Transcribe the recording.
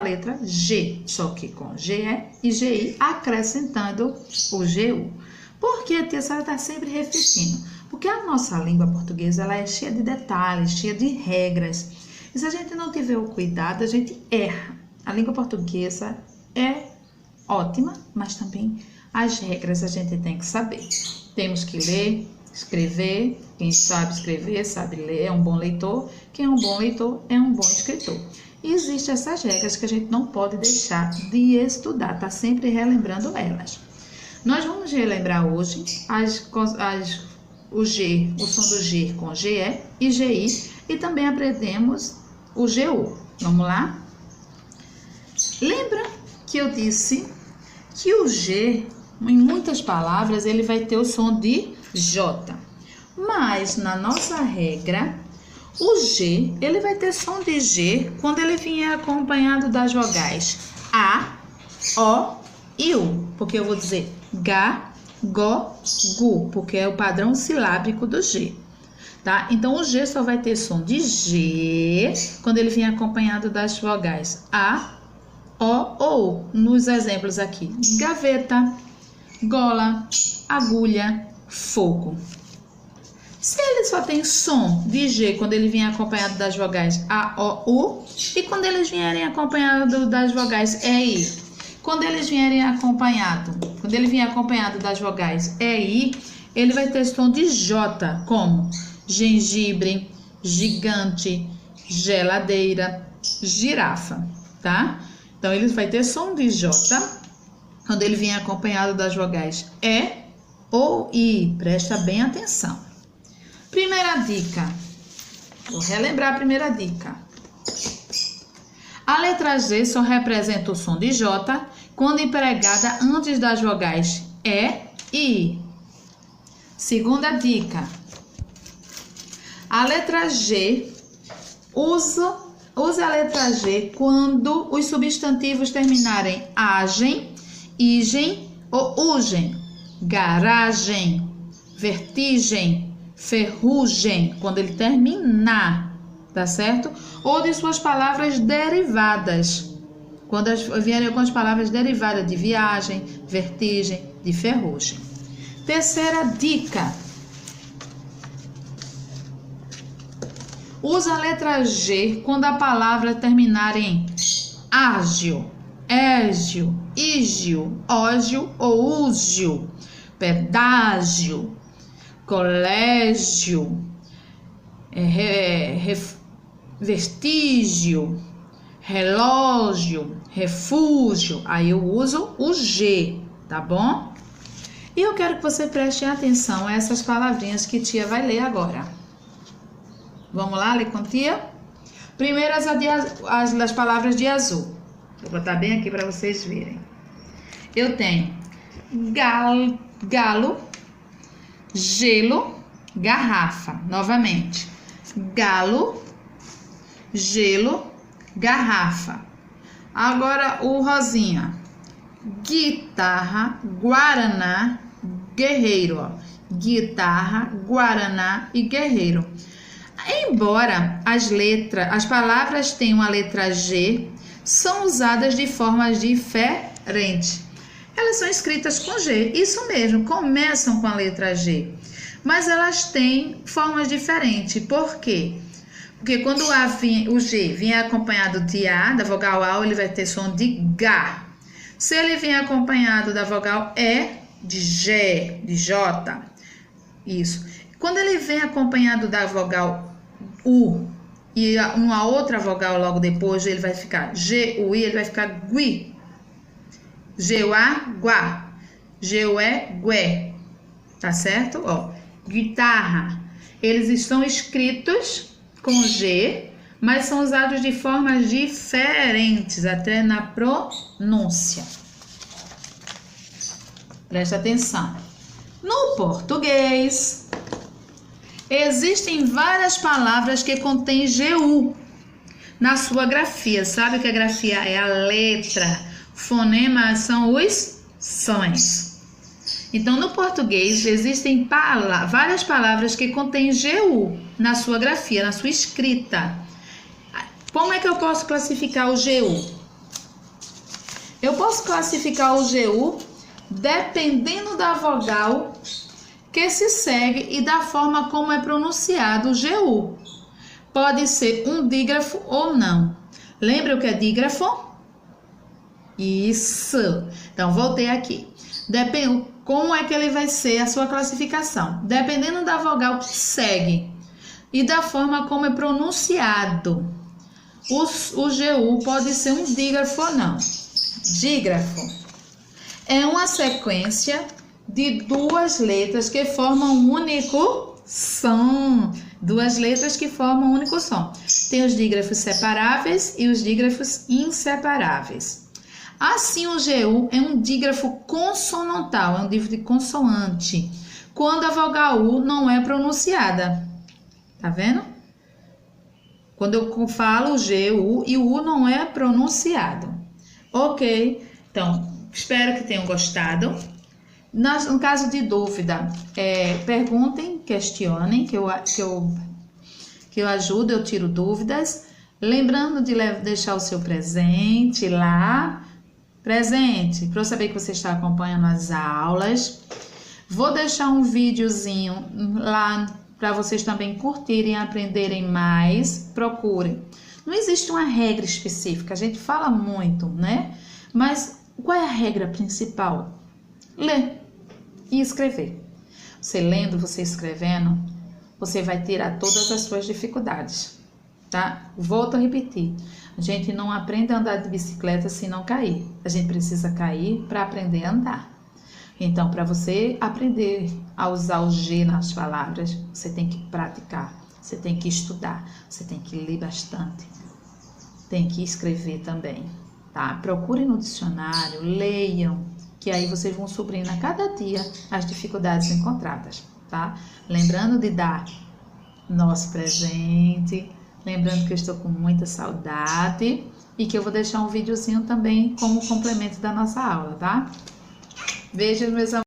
letra G, só que com GE e GI acrescentando o GU. Por que, tia, a senhora está sempre repetindo? Porque a nossa língua portuguesa ela é cheia de detalhes, cheia de regras. E se a gente não tiver o cuidado, a gente erra. A língua portuguesa é ótima, mas também as regras a gente tem que saber. Temos que ler, escrever. Quem sabe escrever, sabe ler, é um bom leitor. Quem é um bom leitor é um bom escritor. E existem essas regras que a gente não pode deixar de estudar, tá sempre relembrando elas. Nós vamos relembrar hoje o G, o som do G com GE e GI, e também aprendemos o GU. Vamos lá? Lembra que eu disse que o G, em muitas palavras, ele vai ter o som de J. Mas na nossa regra, o G, ele vai ter som de G quando ele vier acompanhado das vogais A, O e U. Porque eu vou dizer Ga, Go, Gu, porque é o padrão silábico do G. Tá? Então, o G só vai ter som de G quando ele vier acompanhado das vogais A, O ou U. Nos exemplos aqui, gaveta, gola, agulha, fogo. Se ele só tem som de G quando ele vier acompanhado das vogais A, O, U, e quando eles vierem acompanhado das vogais E, I, quando ele vier acompanhado das vogais E, I, ele vai ter som de J, como gengibre, gigante, geladeira, girafa, tá? Então, ele vai ter som de J quando ele vier acompanhado das vogais E ou I. Presta bem atenção. Primeira dica. Vou relembrar a primeira dica. A letra G só representa o som de J quando empregada antes das vogais E e I. Segunda dica. A letra G use a letra G quando os substantivos terminarem agem, igem ou ugem. Garagem, vertigem, ferrugem, quando ele terminar, tá certo? Ou de suas palavras derivadas, quando vierem com as palavras derivadas de viagem, vertigem, de ferrugem. Terceira dica. Usa a letra G quando a palavra terminar em ágil, égio, ígio, ógio ou úgio, pedágio, colégio, vestígio, relógio, refúgio. Aí eu uso o G, tá bom? E eu quero que você preste atenção a essas palavrinhas que tia vai ler agora. Vamos lá, ler com tia? Primeiro as palavras de azul. Vou botar bem aqui para vocês verem. Eu tenho galo, gelo, garrafa. Novamente. Galo, gelo, garrafa. Agora o rosinha. Guitarra, guaraná, guerreiro. Ó. Guitarra, guaraná e guerreiro. Embora as palavras tenham a letra G, são usadas de formas diferentes. Elas são escritas com G, isso mesmo, começam com a letra G. Mas elas têm formas diferentes. Por quê? Porque quando o G vier acompanhado de A, da vogal A, ele vai ter som de G. Se ele vier acompanhado da vogal E, de G, de J. Isso. Quando ele vem acompanhado da vogal U e uma outra vogal logo depois, ele vai ficar G-U-I, ele vai ficar GUI. G-U-A, guá. G-U-E, gué. Tá certo? Ó, guitarra. Eles estão escritos com G, mas são usados de formas diferentes, até na pronúncia. Presta atenção. No português, existem várias palavras que contêm GU na sua grafia. Sabe que a grafia é a letra, fonemas são os sons. Então, no português, existem várias palavras que contêm GU na sua grafia, na sua escrita. Como é que eu posso classificar o GU? Eu posso classificar o GU dependendo da vogal que se segue e da forma como é pronunciado o GU. Pode ser um dígrafo ou não. Lembra o que é dígrafo? Isso. Então, voltei aqui. Como é que ele vai ser a sua classificação? Dependendo da vogal que segue e da forma como é pronunciado. O GU pode ser um dígrafo ou não. Dígrafo é uma sequência de duas letras que formam um único som. Duas letras que formam um único som. Tem os dígrafos separáveis e os dígrafos inseparáveis. Assim, o GU é um dígrafo consonantal, é um dígrafo de consoante, quando a vogal U não é pronunciada. Tá vendo? Quando eu falo o GU e o U não é pronunciado. Ok? Então, espero que tenham gostado. No caso de dúvida, perguntem, questionem, que eu ajudo, eu tiro dúvidas. Lembrando de deixar o seu presente lá. Presente, para eu saber que você está acompanhando as aulas. Vou deixar um videozinho lá para vocês também curtirem e aprenderem mais. Procurem. Não existe uma regra específica, a gente fala muito, né? Mas qual é a regra principal? Ler e escrever. Você lendo, você escrevendo, você vai tirar todas as suas dificuldades, tá? Volto a repetir. A gente não aprende a andar de bicicleta se não cair. A gente precisa cair para aprender a andar. Então, para você aprender a usar o G nas palavras, você tem que praticar, você tem que estudar, você tem que ler bastante, tem que escrever também, tá? Procurem no dicionário, leiam, que aí vocês vão suprindo a cada dia as dificuldades encontradas, tá? Lembrando de dar nosso presente. Lembrando que eu estou com muita saudade e que eu vou deixar um videozinho também como complemento da nossa aula, tá? Beijos, meus amores.